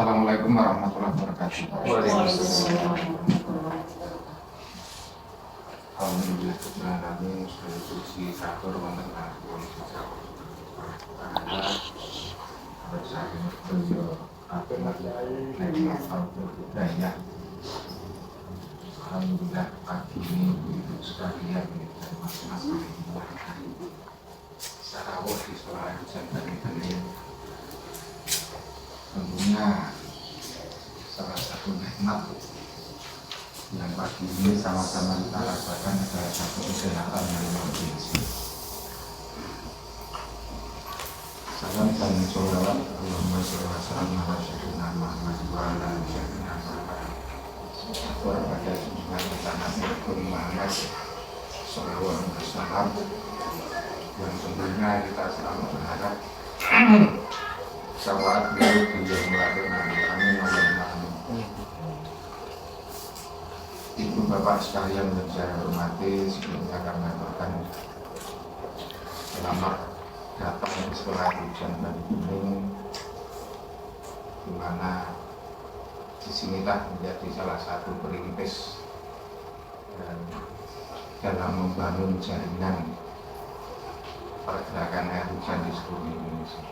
Assalamualaikum warahmatullahi wabarakatuh. Waalaikumsalam. Alhamdulillah Rabbil alamin, suci sakur wonten kangge Alhamdulillah pagi ini ibu sekalian dan mas-mas sarawuh di sekolah hujan ini tentunya salah satu nikmat yang pagi ini sama-sama kita rasakan adalah satu kesehatan yang luar biasa. Salam dan sholawat Allahumma sholli wa sallim ala sayyidina Muhammad wa ala sayyidina Muhammad wa pada junjungan kita Nabi Muhammad sallallahu alaihi wasallam yang tentunya kita selalu berharap syafaat beliau melakukan amin amin. Ibu bapak sekalian yang saya hormati, sebelumnya kami aturkan selamat datang di sekolah hujan Banyukuning, di mana disinilah menjadi salah satu perintis dalam membangun jaringan pergerakan air hujan di seluruh Indonesia.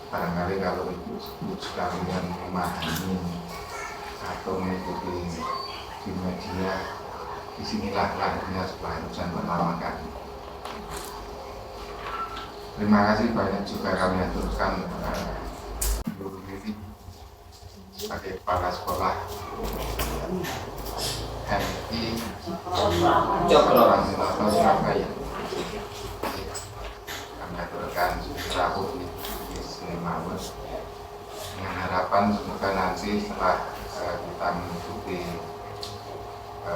Barangkali kalau ibu sekalian memahami atau mengikuti di media, disinilah lahirnya sekolah hujan pertama kali. Terima kasih banyak juga kami aturkan guru diri sebagai kepala sekolah MI Cokro Surabaya. Kami aturkan Rabu di Senin Maret dengan harapan semoga nanti setelah kita mengikuti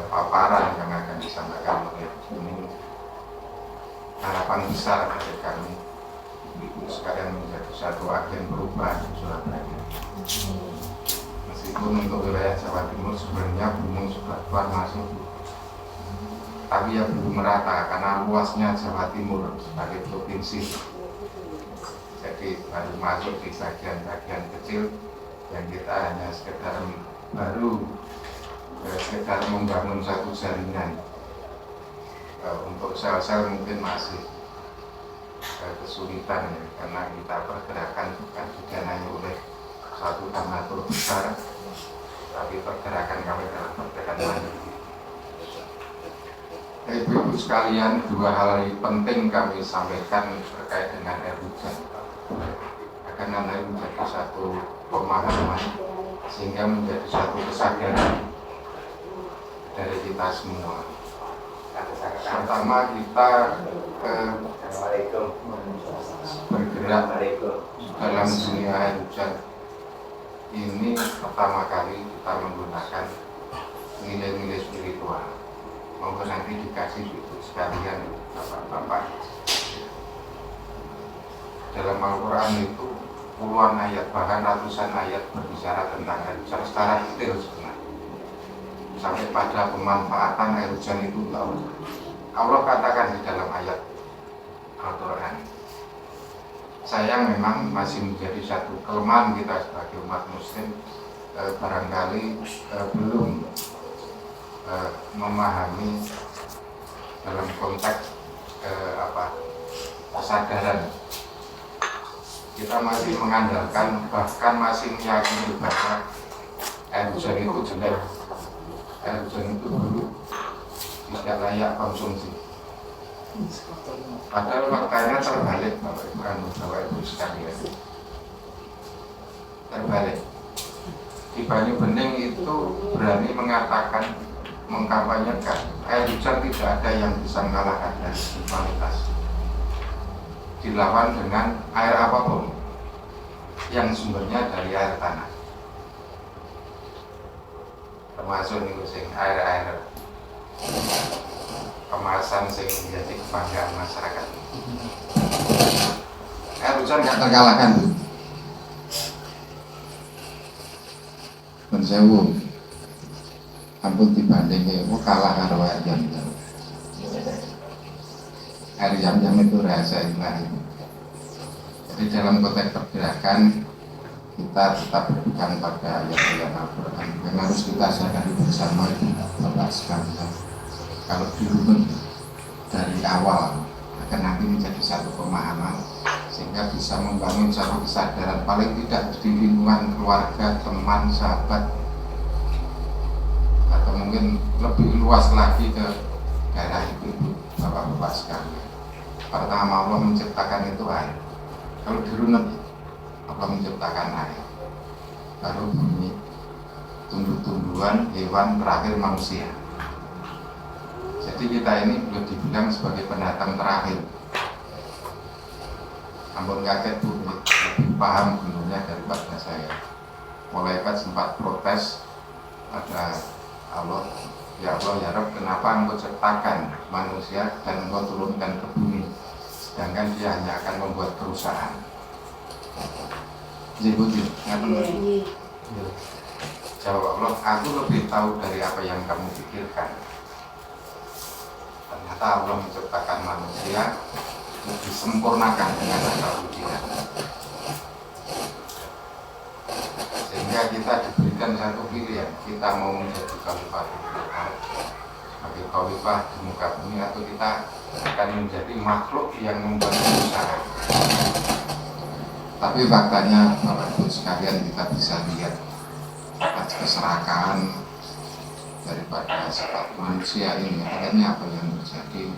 paparan yang akan disampaikan oleh ini, harapan besar dari kami ibu sekalian menjadi satu agen perubahan di Surabaya. Meskipun untuk wilayah Jawa Timur sebenarnya gunung sudah keluar masuk, tapi ya belum merata karena luasnya Jawa Timur sebagai provinsi, jadi baru masuk di bagian-bagian kecil yang kita hanya sekedar membangun satu jaringan. Untuk sel-sel mungkin masih kesulitan ya, karena kita pergerakan bukan didanai oleh satu donatur besar, tapi pergerakan kami dalam pergerakan mandiri. Ibu-ibu sekalian, dua hal yang penting kami sampaikan terkait dengan air hujan, agar nanti menjadi satu pemahaman sehingga menjadi satu kesadaran dari kita semua. Pertama, kita bergerak dalam dunia air hujan ini pertama kali kita menggunakan nilai-nilai spiritual. Monggo nanti dikasih ibu sekalian bapak-bapak. Dalam Al-Quran itu puluhan ayat, bahkan ratusan ayat berbicara tentang air hujan secara detail sebenarnya, sampai pada pemanfaatan air hujan itu. Allah katakan di dalam ayat Al-Quran, sayang memang masih menjadi satu kelemahan kita sebagai umat muslim, barangkali belum memahami dalam konteks kesadaran. Kita masih mengandalkan, bahkan masih meyakini bahwa air hujan itu jelek, air hujan itu buruk, tidak layak konsumsi. Padahal faktanya terbalik, Bapak Ibu dan Bapak Ibu sekalian. Terbalik. Di Banyubening itu berani mengatakan, mengkampanyekan air hujan tidak ada yang bisa mengalahkan dari kualitas. Dilawan dengan air apapun yang sumbernya dari air tanah, termasuk air kemasan sing menjadi kebanggaan masyarakat. Air hujan gak terkalahkan. Mensewu, ampun dibandingnya, kalah karo air Zam-Zam. Air Zam-Zam itu rasa ilahi. Jadi dalam konteks pergerakan kita tetap berpegang pada ayat-ayat Al-Quran yang harus kita sadari bersama Bapak sekalian. Kalau dirunut dari awal akan nanti menjadi satu pemahaman sehingga bisa membangun satu kesadaran paling tidak di lingkungan keluarga, teman, sahabat, atau mungkin lebih luas lagi ke daerah ibu-ibu, bapak-bapak sekalian. Pertama Allah menciptakan itu air. Kalau dirunut Allah menciptakan air, baru bumi, tumbuh-tumbuhan, hewan, terakhir manusia. Jadi kita ini boleh dibilang sebagai pendatang terakhir. Ampun kaget Bu, lebih paham sebenarnya daripada saya. Malaikat sempat protes pada Allah, ya Allah ya Rabb, kenapa engkau ciptakan manusia dan engkau turunkan ke bumi, sedangkan dia hanya akan membuat perusahaan. Jawab Allah, aku lebih tahu dari apa yang kamu pikirkan. Ternyata Allah menciptakan manusia disempurnakan dengan akal ujian, sehingga kita diberikan satu pilihan, kita mau menjadi khalifah sebagai khalifah di muka bumi, atau kita akan menjadi makhluk yang membuat usaha. Tapi faktanya Bapak Ibu sekalian, kita bisa lihat keserakahan daripada sifat manusia ini. Akhirnya apa yang terjadi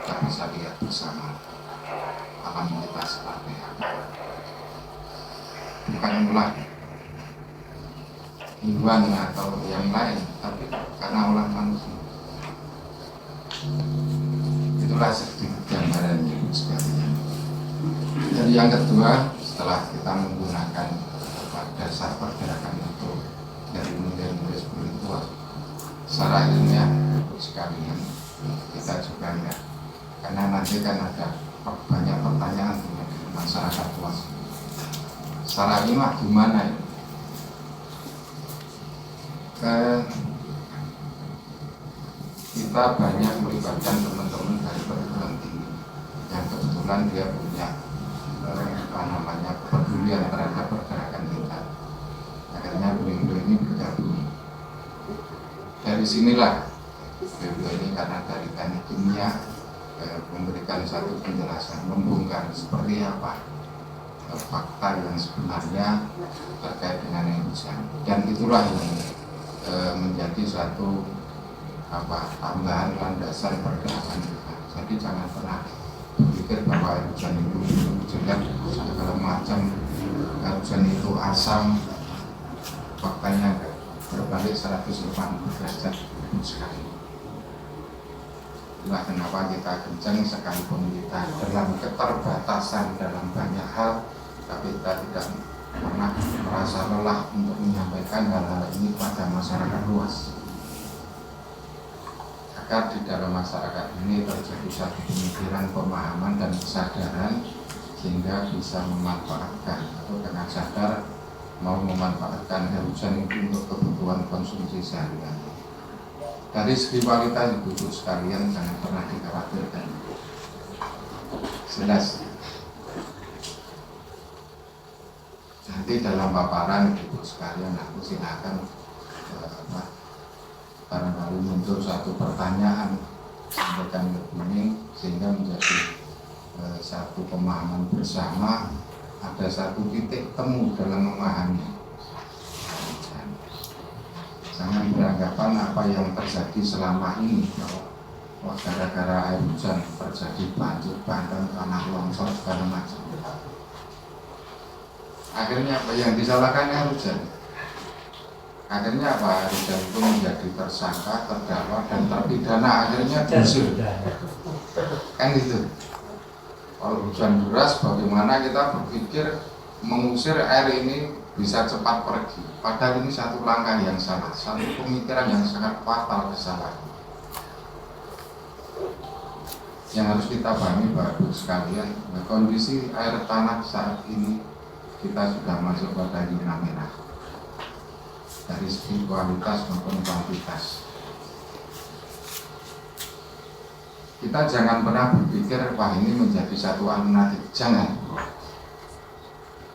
kita bisa lihat bersama alam kita seperti apa. Bukan ulah hewan atau yang lain, tapi karena ulah manusia. Itulah sedikit gambarannya sekalian. Dan yang kedua, setelah kita menggunakan dasar pergerakan itu dari nilai-nilai spiritual, secara ilmiah sekalian, kita juga ya, karena nanti kan ada banyak pertanyaan di masyarakat luas. Secara ilmiah gimana ya? Kita banyak melibatkan teman-teman dari perguruan tinggi yang kebetulan dia punya kepedulian terhadap pergerakan kita. Akhirnya beliau ini bergabung. Dari sinilah beliau ini, karena dari teknik kimia, memberikan satu penjelasan, membongkar seperti apa fakta yang sebenarnya terkait dengan Indonesia. Dan itulah yang menjadi satu tambahan landasan pergerakan kita. Jadi jangan pernah berpikir bahwa hujan itu jelek, segala macam, hujan itu asam. Faktanya berbalik 180 derajat sekali. Itulah kenapa kita kencang sekalipun kita dalam keterbatasan dalam banyak hal, tapi kita tidak pernah merasa lelah untuk menyampaikan hal-hal ini pada masyarakat luas. Agar di dalam masyarakat ini terjadi satu pemikiran, pemahaman, dan kesadaran, sehingga bisa memanfaatkan atau dengan sadar mau memanfaatkan air hujan itu untuk kebutuhan konsumsi sehari-hari. Dari segi kualitas ibu sekalian jangan pernah dikhawatirkan. Jelas. Nanti dalam paparan ibu sekalian aku silakan barangkali muncul satu pertanyaan sampaikan ke kuning, sehingga menjadi satu pemahaman bersama, ada satu titik temu dalam memahami. Jangan beranggapan apa yang terjadi selama ini bahwa gara-gara air hujan terjadi banjir bandang, tanah longsor, segala macam. Akhirnya apa yang disalahkan air hujan? Akhirnya apa? Air hujan itu menjadi tersangka, terdakwa, dan terpidana. Akhirnya diusir. Kan gitu. Kalau hujan deras, bagaimana kita berpikir mengusir air ini bisa cepat pergi? Padahal ini satu langkah yang salah, satu pemikiran yang sangat fatal kesalahan. Yang harus kita pahami Bapak-Ibu sekalian, kondisi air tanah saat ini kita sudah masuk pada zona merah dari segi kualitas maupun kuantitas. Kita jangan pernah berpikir wah ini menjadi satu alternatif, jangan.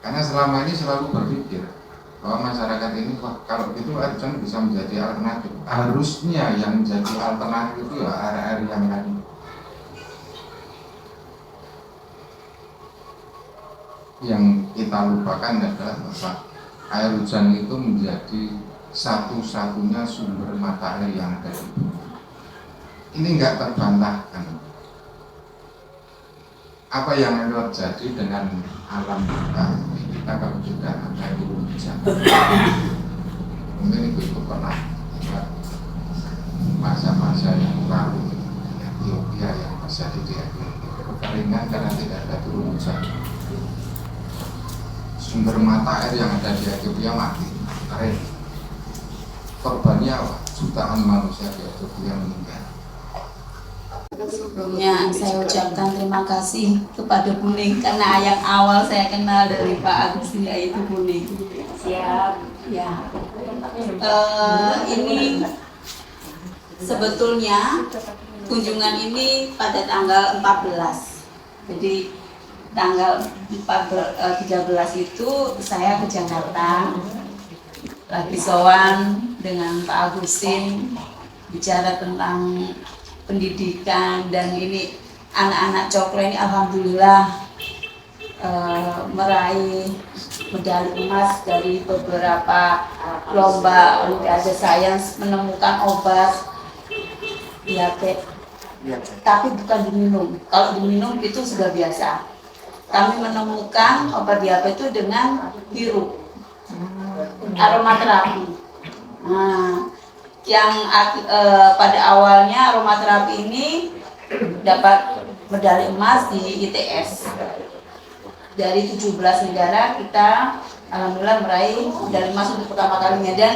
Karena selama ini selalu berpikir bahwa masyarakat ini, wah kalau gitu air hujan bisa menjadi alternatif. Harusnya yang menjadi alternatif itu ya air-air yang lain. Yang kita lupakan adalah bahwa air hujan itu menjadi satu-satunya sumber mata air yang ada di bumi. Ini enggak terbantahkan. Apa yang terjadi dengan alam kita kalau tidak ada air hujan? Mungkin itu pernah masa-masa yang lalu Ethiopia yang terjadi di Ethiopia kekeringan karena tidak ada turun hujan. Sumber mata air yang ada di Ethiopia mati, kering. Korbannya jutaan manusia di Ethiopia meninggal. Sebelumnya saya ucapkan terima kasih kepada Buning karena yang awal saya kenal dari Pak Agus yaitu Buning. Siap. Ya. Ini sebetulnya kunjungan ini pada tanggal 14. Jadi tanggal 13 itu saya ke Jakarta lagi sowan dengan Pak Agustin bicara tentang pendidikan, dan ini anak-anak Cokro ini alhamdulillah meraih medali emas dari beberapa lomba olimpiade sains, menemukan obat diabetes, tapi bukan diminum. Kalau diminum itu sudah biasa. Kami menemukan obat diabetes itu dengan hirup, aromaterapi. Nah, yang pada awalnya aromaterapi ini dapat medali emas di ITS. Dari 17 negara kita alhamdulillah meraih medali emas untuk pertama kalinya, dan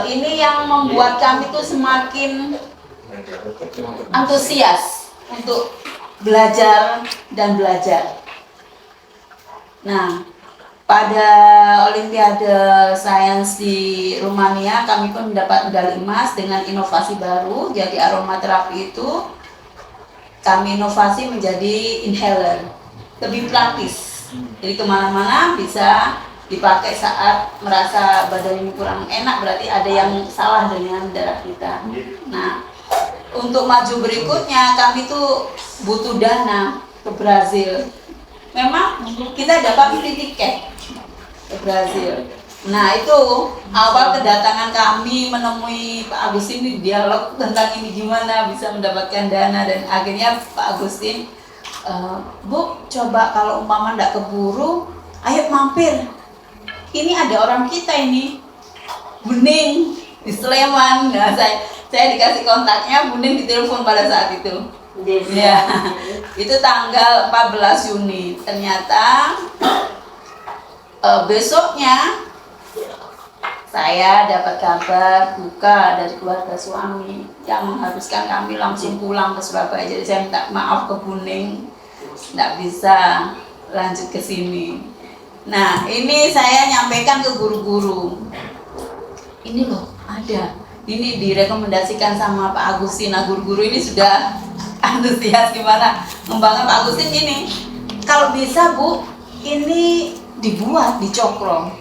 ini yang membuat kami tuh semakin antusias untuk belajar dan belajar. Nah, pada Olimpiade Sains di Rumania kami pun mendapat medali emas dengan inovasi baru. Jadi aromaterapi itu kami inovasi menjadi inhaler, lebih praktis. Jadi kemana-mana bisa dipakai saat merasa badan ini kurang enak, berarti ada yang salah dengan darah kita. Nah, untuk maju berikutnya kami tuh butuh dana ke Brazil. Memang kita dapat beli tiket ke Brazil. Nah, itu awal kedatangan kami menemui Pak Agustin, ini dialog tentang ini gimana bisa mendapatkan dana, dan akhirnya Pak Agustin, Bu, coba kalau umpama ndak keburu, ayo mampir. Ini ada orang kita ini, Buning di Sleman. Nah, saya dikasih kontaknya, Buning ditelepon pada saat itu. Ya, itu tanggal 14 Juni. Ternyata besoknya saya dapat kabar duka dari keluarga suami yang mengharuskan kami langsung pulang ke Surabaya. Jadi saya minta maaf ke Buning, tidak bisa lanjut ke sini. Nah, ini saya nyampaikan ke guru-guru. Ini loh ada, ini direkomendasikan sama Pak Agustin. Nah, guru-guru ini sudah antusias gimana membangun Pak Agustin ini. Kalau bisa Bu, ini dibuat di Cokro.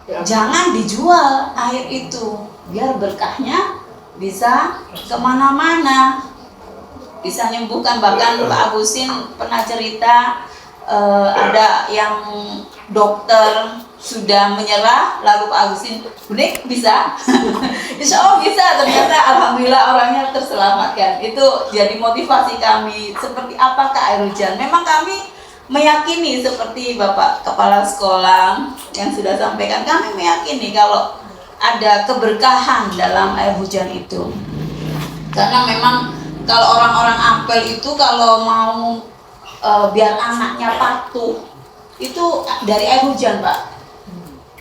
Jangan dijual air itu, biar berkahnya bisa kemana-mana, bisa menyembuhkan. Bahkan Pak Agustin pernah cerita ada yang dokter sudah menyerah, lalu Pak Agustin, Buning bisa? Insya Allah bisa. Ternyata alhamdulillah orangnya terselamatkan. Itu jadi motivasi kami. Seperti apakah air hujan? Memang kami meyakini seperti Bapak Kepala Sekolah yang sudah sampaikan, kami meyakini kalau ada keberkahan dalam air hujan itu. Karena memang kalau orang-orang apel itu kalau mau biar anaknya patuh itu dari air hujan, Pak.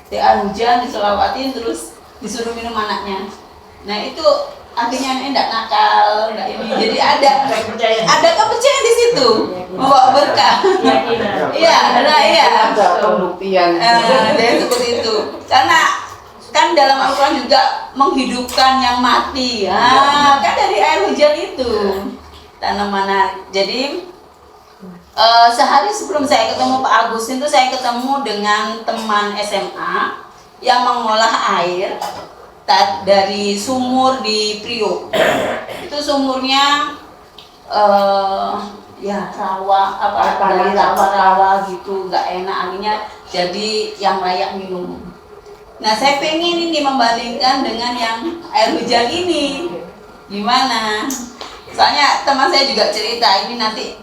Dari air hujan diselawatin terus disuruh minum anaknya. Nah, itu artinya ini tidak nakal, tidak ini. Jadi ada kepercayaan di situ, membawa berkah. Iya, nah iya. Ada pembuktian. Jadi seperti itu. Karena kan dalam Al-Quran juga menghidupkan yang mati. Kan dari air hujan itu tanaman. Jadi Sehari sebelum saya ketemu Pak Agus itu saya ketemu dengan teman SMA yang mengolah air dari sumur di Priok. Itu sumurnya ya rawa dari rawa-rawa gitu, nggak enak anginnya, jadi yang layak minum. Nah saya pengen ini membandingkan dengan yang air hujan ini gimana. Soalnya teman saya juga cerita ini nanti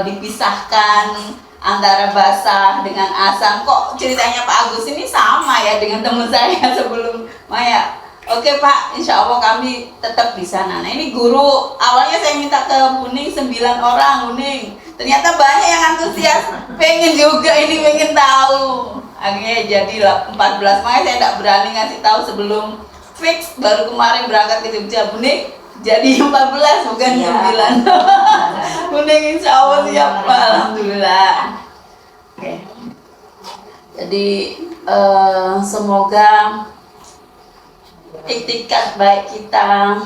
dipisahkan antara basah dengan asam. Kok ceritanya Pak Agus ini sama ya dengan teman saya sebelum Maya. Oke Pak, insya Allah kami tetap di sana. Nah ini guru, awalnya saya minta ke Buning 9 orang Buning. Ternyata banyak yang antusias, pengen juga ini, pengen tahu. Akhirnya jadi 14, makanya saya tidak berani ngasih tahu sebelum fix. Baru kemarin berangkat ke Jogja, Buning jadi 14 bukan 9. Buning insya Allah siap Pak, alhamdulillah. Oke. Jadi semoga iktikat baik kita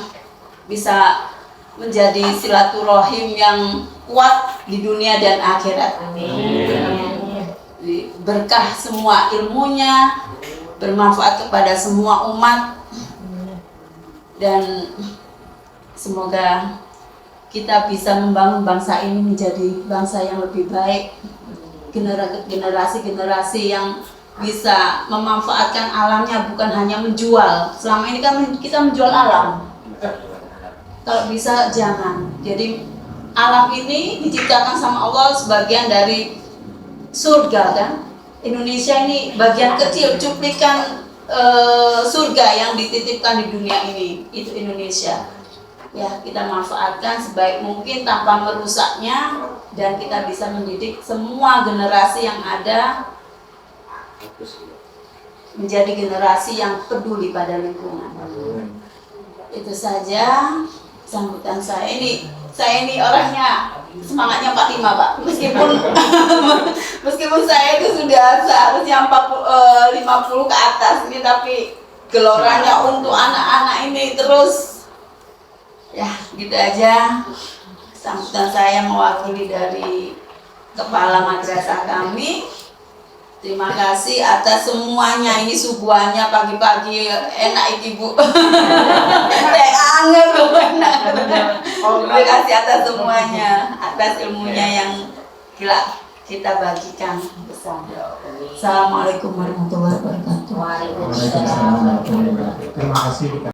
bisa menjadi silaturahim yang kuat di dunia dan akhirat. Berkah semua ilmunya, bermanfaat kepada semua umat, dan semoga kita bisa membangun bangsa ini menjadi bangsa yang lebih baik, generasi-generasi yang bisa memanfaatkan alamnya, bukan hanya menjual. Selama ini kan kita menjual alam. Kalau bisa jangan. Jadi alam ini diciptakan sama Allah sebagian dari surga kan. Indonesia ini bagian kecil, cuplikan surga yang dititipkan di dunia ini. Itu Indonesia. Ya, kita manfaatkan sebaik mungkin tanpa merusaknya, dan kita bisa mendidik semua generasi yang ada menjadi generasi yang peduli pada lingkungan. Itu saja sambutan saya. Saya ini orangnya semangatnya 45 Pak. Meskipun saya itu sudah seharusnya 50 ke atas ini, tapi geloranya untuk anak-anak ini terus. Ya, gitu aja sambutan saya mewakili dari kepala madrasah kami. Terima kasih atas semuanya. Ini suguhannya pagi-pagi enak Ibu. Teh anget loh enak. Terima kasih atas semuanya, atas ilmunya yang kita bagikan bersama. Assalamualaikum warahmatullahi wabarakatuh. Waalaikumsalam warahmatullahi wabarakatuh. Terima kasih.